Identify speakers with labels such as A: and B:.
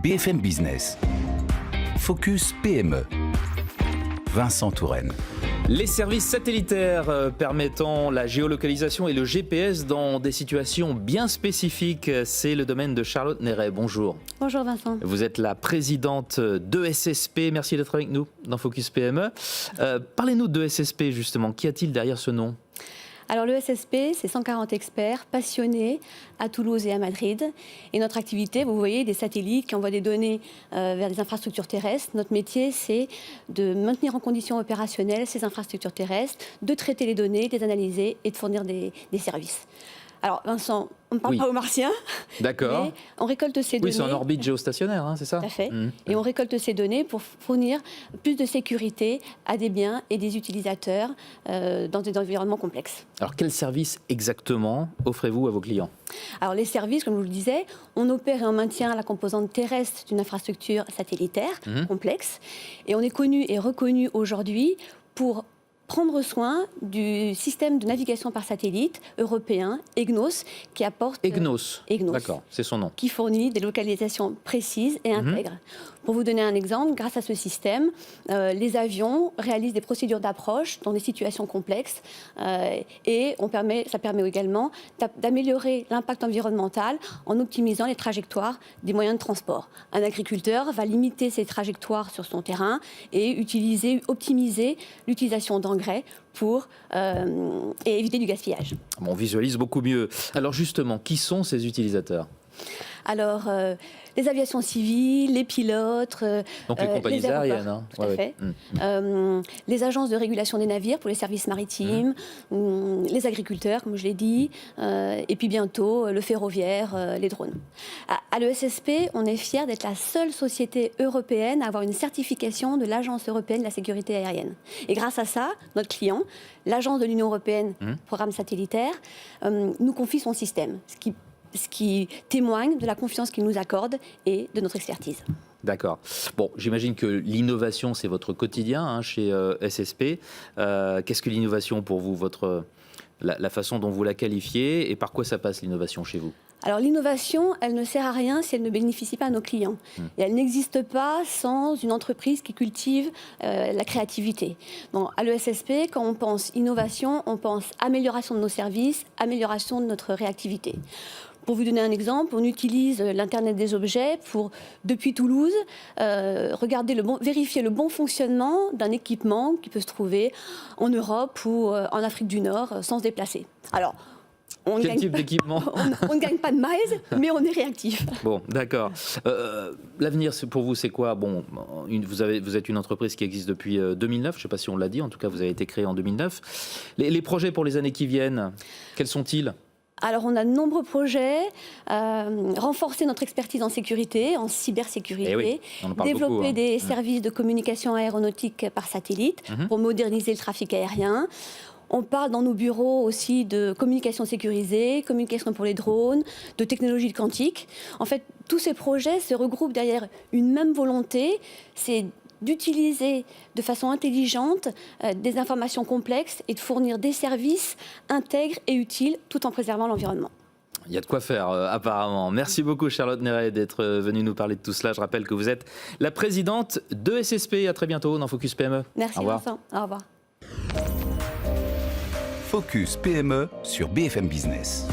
A: BFM Business. Focus PME. Vincent Touraine.
B: Les services satellitaires permettant la géolocalisation et le GPS dans des situations bien spécifiques, c'est le domaine de Charlotte Néret. Bonjour.
C: Bonjour Vincent.
B: Vous êtes la présidente d'ESSP. Merci d'être avec nous dans Focus PME. Parlez-nous d'ESSP justement. Qu'y a-t-il derrière ce nom ?
C: Alors l'ESSP, c'est 140 experts passionnés à Toulouse et à Madrid. Et notre activité, vous voyez, des satellites qui envoient des données vers des infrastructures terrestres. Notre métier, c'est de maintenir en condition opérationnelle ces infrastructures terrestres, de traiter les données, de les analyser et de fournir des services. Alors Vincent, on ne parle pas aux martiens.
B: D'accord.
C: Mais on récolte ces données.
B: Oui, c'est en orbite géostationnaire, hein, c'est ça ?
C: Tout à fait. Et on récolte ces données pour fournir plus de sécurité à des biens et des utilisateurs dans des environnements complexes.
B: Alors, quels services exactement offrez-vous à vos clients ?
C: Alors, les services, comme je vous le disais, on opère et on maintient la composante terrestre d'une infrastructure satellitaire complexe. Et on est connu et reconnu aujourd'hui pour prendre soin du système de navigation par satellite européen, EGNOS, qui apporte...
B: EGNOS,
C: EGNOS,
B: d'accord, c'est son nom.
C: Qui fournit des localisations précises et intègres. Pour vous donner un exemple, grâce à ce système, les avions réalisent des procédures d'approche dans des situations complexes et ça permet également d'améliorer l'impact environnemental en optimisant les trajectoires des moyens de transport. Un agriculteur va limiter ses trajectoires sur son terrain et optimiser l'utilisation d'engrais et éviter du gaspillage.
B: Bon, on visualise beaucoup mieux. Alors justement, qui sont ces utilisateurs ?
C: Alors, les aviations civiles, les pilotes...
B: Donc les compagnies aériennes. Hein.
C: Tout à fait. Les agences de régulation des navires pour les services maritimes, les agriculteurs, comme je l'ai dit, et puis bientôt le ferroviaire, les drones. À l'ESSP, on est fiers d'être la seule société européenne à avoir une certification de l'Agence européenne de la sécurité aérienne. Et grâce à ça, notre client, l'Agence de l'Union européenne, programme satellitaire, nous confie son système, ce qui témoigne de la confiance qu'il nous accorde et de notre expertise.
B: D'accord. Bon, j'imagine que l'innovation, c'est votre quotidien chez SSP. Qu'est-ce que l'innovation pour vous, la façon dont vous la qualifiez, et par quoi ça passe l'innovation chez vous ?
C: Alors l'innovation, elle ne sert à rien si elle ne bénéficie pas à nos clients. Et elle n'existe pas sans une entreprise qui cultive la créativité. Donc, à l'ESSP, quand on pense innovation, on pense amélioration de nos services, amélioration de notre réactivité. Pour vous donner un exemple, on utilise l'Internet des objets pour, depuis Toulouse, vérifier le bon fonctionnement d'un équipement qui peut se trouver en Europe ou en Afrique du Nord sans se déplacer. Alors,
B: quel type d'équipement ?
C: On ne gagne pas de miles, mais on est réactif.
B: Bon, d'accord. L'avenir, pour vous, c'est quoi ? Bon, vous êtes une entreprise qui existe depuis 2009, je ne sais pas si on l'a dit, en tout cas, vous avez été créé en 2009. Les projets pour les années qui viennent, quels sont-ils ?
C: Alors, on a de nombreux projets, renforcer notre expertise en sécurité, en cybersécurité, développer des services de communication aéronautique par satellite pour moderniser le trafic aérien. On parle dans nos bureaux aussi de communication sécurisée, communication pour les drones, de technologie quantique. En fait, tous ces projets se regroupent derrière une même volonté, c'est d'utiliser de façon intelligente des informations complexes et de fournir des services intègres et utiles tout en préservant l'environnement.
B: Il y a de quoi faire, apparemment. Merci beaucoup, Charlotte Néret, d'être venue nous parler de tout cela. Je rappelle que vous êtes la présidente de SSP. À très bientôt dans Focus PME.
C: Merci Vincent. Au revoir.
A: Focus PME sur BFM Business.